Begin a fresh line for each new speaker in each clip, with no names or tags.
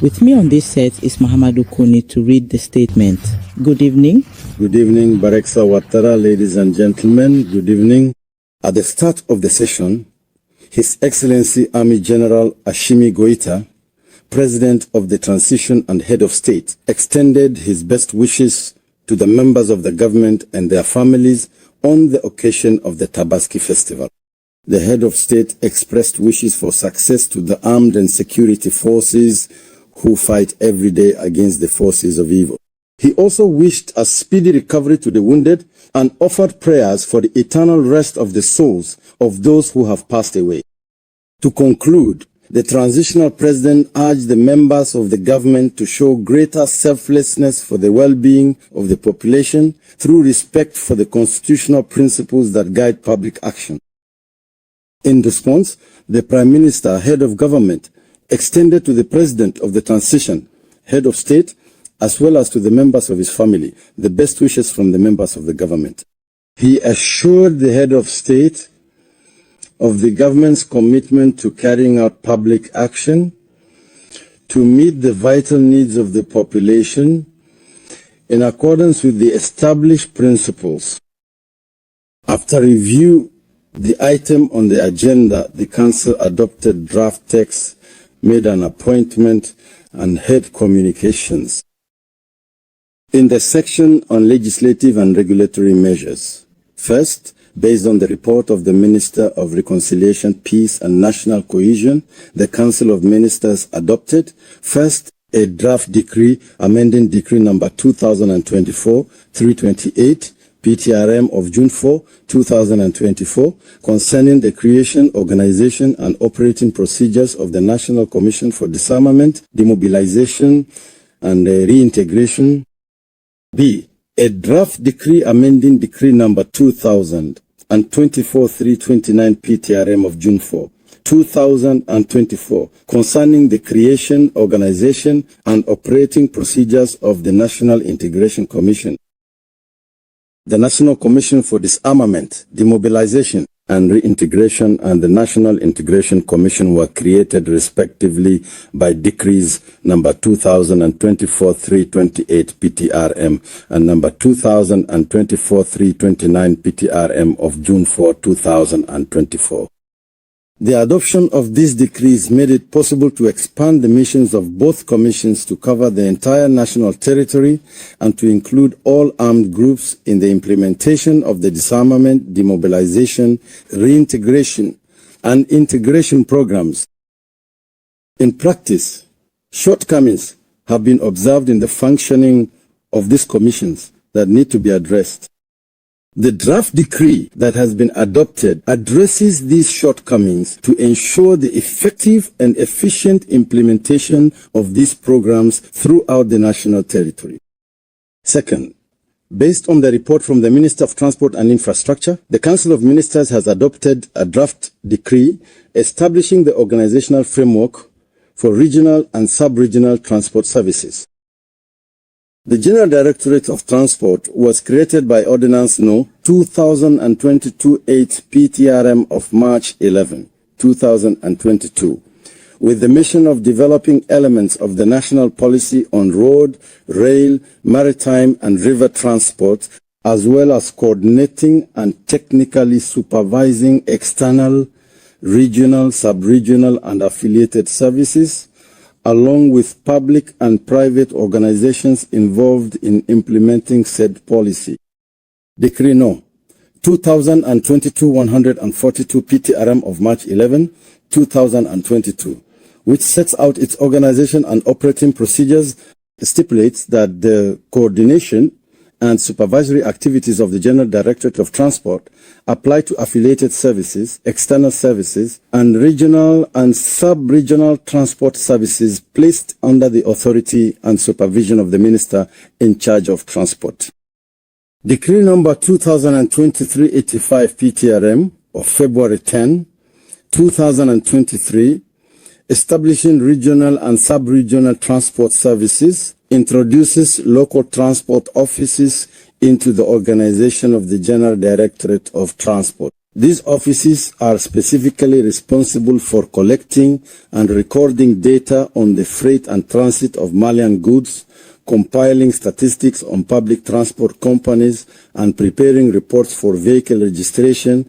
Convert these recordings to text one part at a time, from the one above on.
With me on this set is Muhammadu Kuni to read the statement. Good evening.
Good evening, Bareksa Watara, ladies and gentlemen. Good evening. At the start of the session, His Excellency Army General Assimi Goïta, President of the Transition and Head of State, extended his best wishes to the members of the government and their families on the occasion of the Tabaski Festival. The Head of State expressed wishes for success to the armed and security forces who fight every day against the forces of evil. He also wished a speedy recovery to the wounded and offered prayers for the eternal rest of the souls of those who have passed away. To conclude, the transitional president urged the members of the government to show greater selflessness for the well-being of the population through respect for the constitutional principles that guide public action. In response, the Prime Minister, Head of Government, extended to the President of the Transition, Head of State, as well as to the members of his family, the best wishes from the members of the government. He assured the Head of State of the government's commitment to carrying out public action to meet the vital needs of the population in accordance with the established principles. After review the item on the agenda, the Council adopted draft text, made an appointment, and heard communications. In the section on legislative and regulatory measures, first, based on the report of the Minister of Reconciliation, Peace and National Cohesion, the Council of Ministers adopted, first, a draft decree amending Decree number 2024-328, PTRM of June 4, 2024, concerning the creation, organization, and operating procedures of the National Commission for Disarmament, Demobilization, and Reintegration. B. A draft decree amending Decree number 2024-329 PTRM of June 4, 2024, concerning the creation, organization, and operating procedures of the National Integration Commission. The National Commission for Disarmament, Demobilization, and Reintegration and the National Integration Commission were created respectively by decrees number 2024-328 PTRM and number 2024-329 PTRM of June 4, 2024. The adoption of these decrees made it possible to expand the missions of both commissions to cover the entire national territory and to include all armed groups in the implementation of the disarmament, demobilization, reintegration, and integration programs. In practice, shortcomings have been observed in the functioning of these commissions that need to be addressed. The draft decree that has been adopted addresses these shortcomings to ensure the effective and efficient implementation of these programs throughout the national territory. Second, based on the report from the Minister of Transport and Infrastructure, the Council of Ministers has adopted a draft decree establishing the organizational framework for regional and sub-regional transport services. The General Directorate of Transport was created by Ordinance No. 2022-8 PTRM of March 11, 2022, with the mission of developing elements of the national policy on road, rail, maritime, and river transport, as well as coordinating and technically supervising external, regional, sub-regional, and affiliated services, along with public and private organizations involved in implementing said policy. Decree No. 2022-142 PTRM of March 11, 2022, which sets out its organization and operating procedures, stipulates that the coordination and supervisory activities of the General Directorate of Transport apply to affiliated services, external services, and regional and sub-regional transport services placed under the authority and supervision of the Minister in charge of transport. Decree number 2023-85 PTRM of February 10, 2023, establishing regional and sub-regional transport services, introduces local transport offices into the organization of the General Directorate of Transport. These offices are specifically responsible for collecting and recording data on the freight and transit of Malian goods, compiling statistics on public transport companies, and preparing reports for vehicle registration.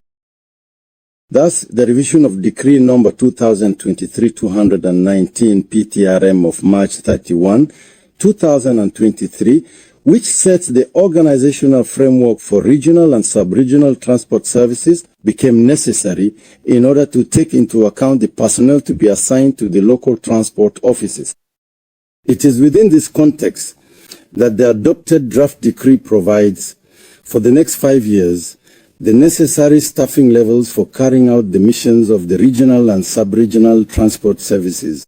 Thus, the revision of Decree number 2023-219 PTRM of March 31, 2023, which sets the organizational framework for regional and sub-regional transport services, became necessary in order to take into account the personnel to be assigned to the local transport offices. It is within this context that the adopted draft decree provides, for the next 5 years, the necessary staffing levels for carrying out the missions of the regional and sub-regional transport services.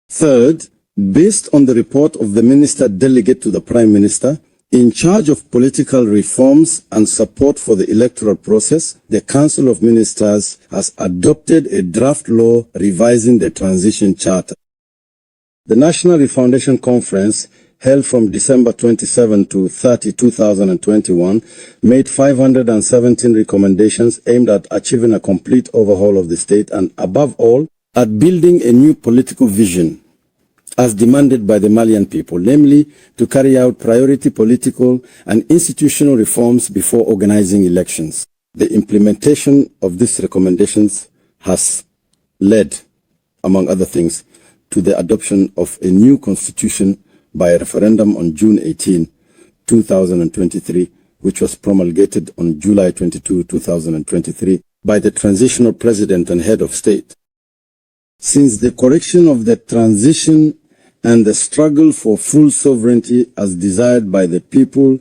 Third, based on the report of the Minister Delegate to the Prime Minister, in charge of political reforms and support for the electoral process, the Council of Ministers has adopted a draft law revising the Transition Charter. The National Refoundation Conference, held from December 27 to 30, 2021, made 517 recommendations aimed at achieving a complete overhaul of the state and, above all, at building a new political vision as demanded by the Malian people, namely to carry out priority political and institutional reforms before organizing elections. The implementation of these recommendations has led, among other things, to the adoption of a new constitution by a referendum on June 18, 2023, which was promulgated on July 22, 2023, by the transitional president and head of state. Since the correction of the transition and the struggle for full sovereignty as desired by the people,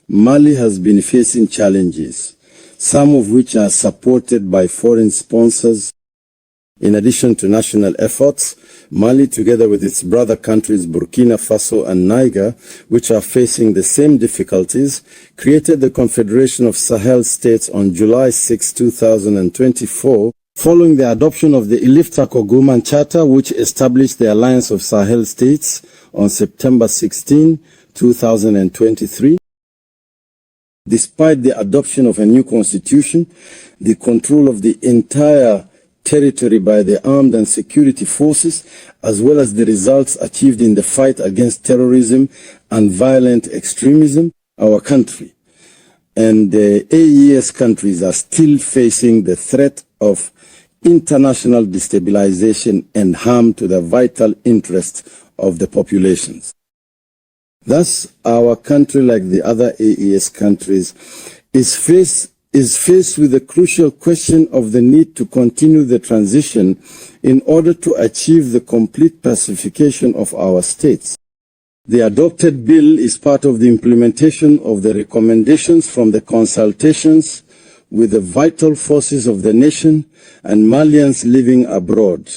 Mali has been facing challenges, some of which are supported by foreign sponsors. In addition to national efforts, Mali, together with its brother countries Burkina Faso and Maïga, which are facing the same difficulties, created the Confederation of Sahel States on July 6, 2024, following the adoption of the Ilifta-Koguman Charter, which established the Alliance of Sahel States on September 16, 2023. Despite the adoption of a new constitution, the control of the entire territory by the armed and security forces, as well as the results achieved in the fight against terrorism and violent extremism, our country and the AES countries are still facing the threat of international destabilization and harm to the vital interests of the populations. Thus, our country, like the other AES countries, is faced with the crucial question of the need to continue the transition in order to achieve the complete pacification of our states. The adopted bill is part of the implementation of the recommendations from the consultations with the vital forces of the nation and Malians living abroad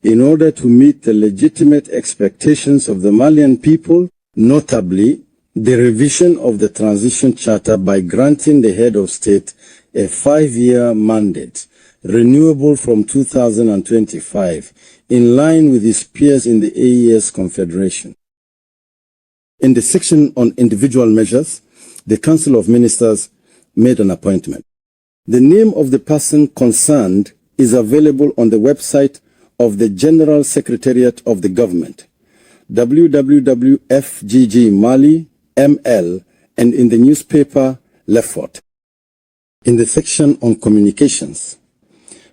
in order to meet the legitimate expectations of the Malian people, notably the revision of the Transition Charter by granting the head of state a 5-year mandate, renewable from 2025, in line with his peers in the AES Confederation. In the section on individual measures, the Council of Ministers made an appointment. The name of the person concerned is available on the website of the General Secretariat of the Government, www.fggmali.ml, and in the newspaper L'Effort. In the section on communications,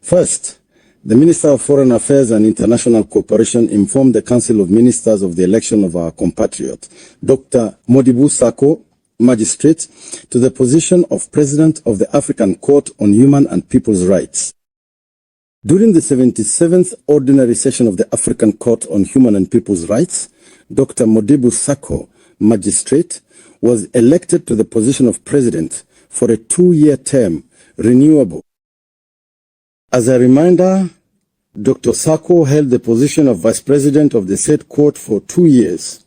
first, the Minister of Foreign Affairs and International Cooperation informed the Council of Ministers of the election of our compatriot, Dr. Modibo Sako, magistrate, to the position of President of the African Court on Human and People's Rights. During the 77th Ordinary Session of the African Court on Human and People's Rights, Dr. Modibo Sako, magistrate, was elected to the position of President for a 2-year term, renewable. As a reminder, Dr. Sako held the position of Vice President of the said court for 2 years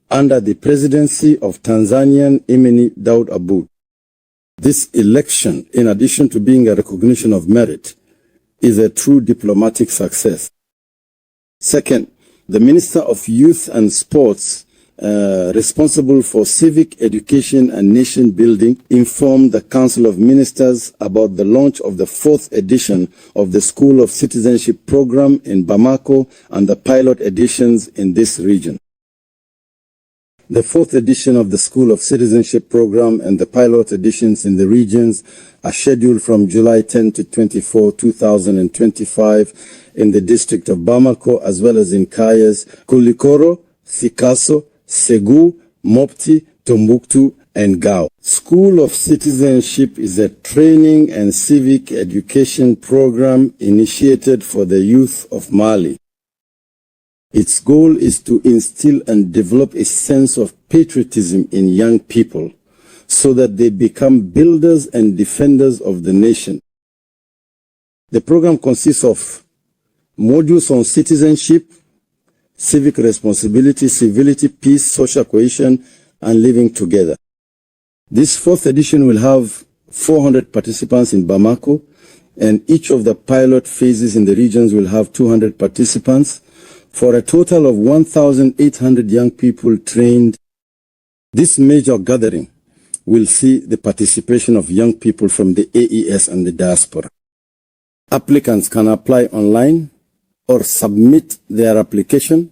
under the presidency of Tanzanian Emini Daud Aboud. This election, in addition to being a recognition of merit, is a true diplomatic success. Second, the Minister of Youth and Sports, responsible for civic education and nation building, informed the Council of Ministers about the launch of the 4th edition of the School of Citizenship program in Bamako and the pilot editions in this region. The 4th edition of the School of Citizenship program and the pilot editions in the regions are scheduled from July 10 to 24, 2025 in the district of Bamako, as well as in Kayes, Koulikoro, Sikasso, Ségou, Mopti, Tombouctou, and Gao. School of Citizenship is a training and civic education program initiated for the youth of Mali. Its goal is to instill and develop a sense of patriotism in young people so that they become builders and defenders of the nation. The program consists of modules on citizenship, civic responsibility, civility, peace, social cohesion, and living together. This 4th edition will have 400 participants in Bamako, and each of the pilot phases in the regions will have 200 participants, for a total of 1,800 young people trained. This major gathering will see the participation of young people from the AES and the diaspora. Applicants can apply online or submit their application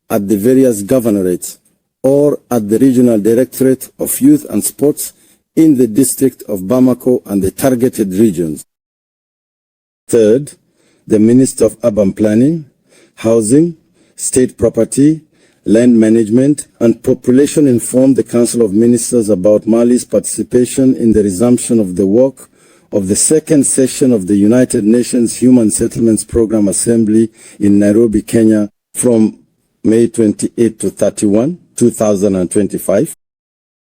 at the various governorates or at the Regional Directorate of Youth and Sports in the district of Bamako and the targeted regions. Third, the Minister of Urban Planning, Housing, State Property, Land Management, and Population informed the Council of Ministers about Mali's participation in the resumption of the work of the 2nd session of the United Nations Human Settlements Program Assembly in Nairobi, Kenya, from May 28 to 31, 2025.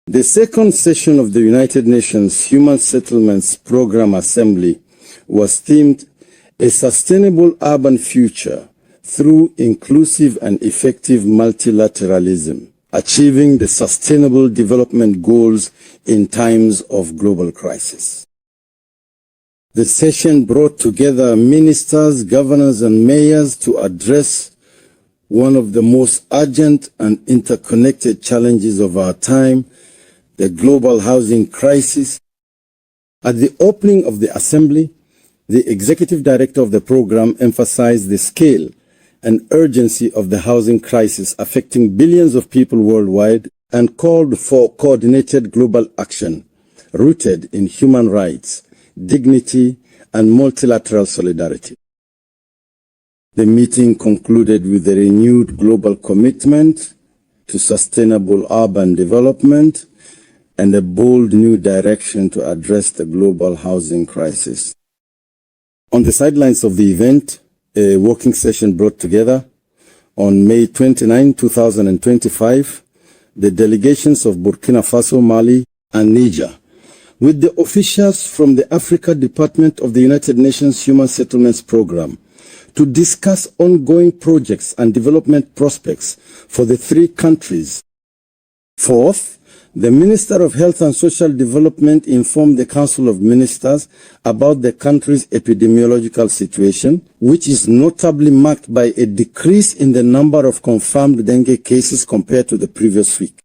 The 2nd session of the United Nations Human Settlements Program Assembly was themed A Sustainable Urban Future through Inclusive and Effective Multilateralism, Achieving the Sustainable Development Goals in Times of Global Crisis. The session brought together ministers, governors, and mayors to address one of the most urgent and interconnected challenges of our time, the global housing crisis. At the opening of the assembly, the executive director of the program emphasized the scale and urgency of the housing crisis affecting billions of people worldwide and called for coordinated global action rooted in human rights, dignity, and multilateral solidarity. The meeting concluded with a renewed global commitment to sustainable urban development and a bold new direction to address the global housing crisis. On the sidelines of the event, a working session brought together on May 29, 2025, the delegations of Burkina Faso, Mali, and Niger, with the officials from the Africa Department of the United Nations Human Settlements Program, to discuss ongoing projects and development prospects for the 3 countries. Fourth, the Minister of Health and Social Development informed the Council of Ministers about the country's epidemiological situation, which is notably marked by a decrease in the number of confirmed dengue cases compared to the previous week.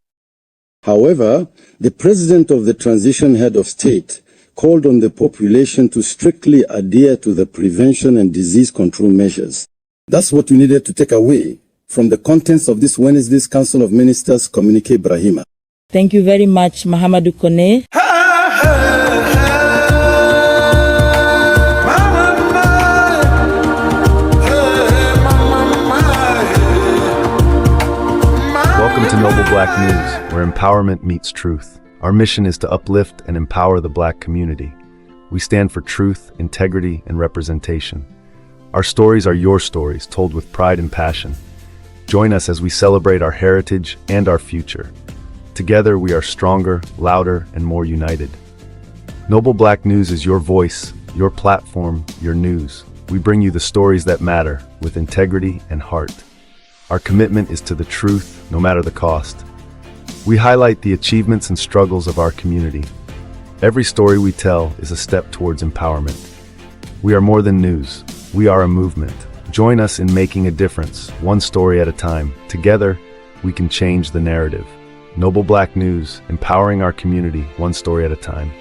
However, the President of the Transition Head of State called on the population to strictly adhere to the prevention and disease control measures. That's what we needed to take away from the contents of this Wednesday's Council of Ministers communiqué Brahima.
Thank you very much, Mahamadou Kone.
Welcome to Noble Black News, where empowerment meets truth. Our mission is to uplift and empower the Black community. We stand for truth, integrity, and representation. Our stories are your stories, told with pride and passion. Join us as we celebrate our heritage and our future. Together, we are stronger, louder, and more united. Noble Black News is your voice, your platform, your news. We bring you the stories that matter, with integrity and heart. Our commitment is to the truth, no matter the cost. We highlight the achievements and struggles of our community. Every story we tell is a step towards empowerment. We are more than news. We are a movement. Join us in making a difference, one story at a time. Together, we can change the narrative. Noble Black News, empowering our community, one story at a time.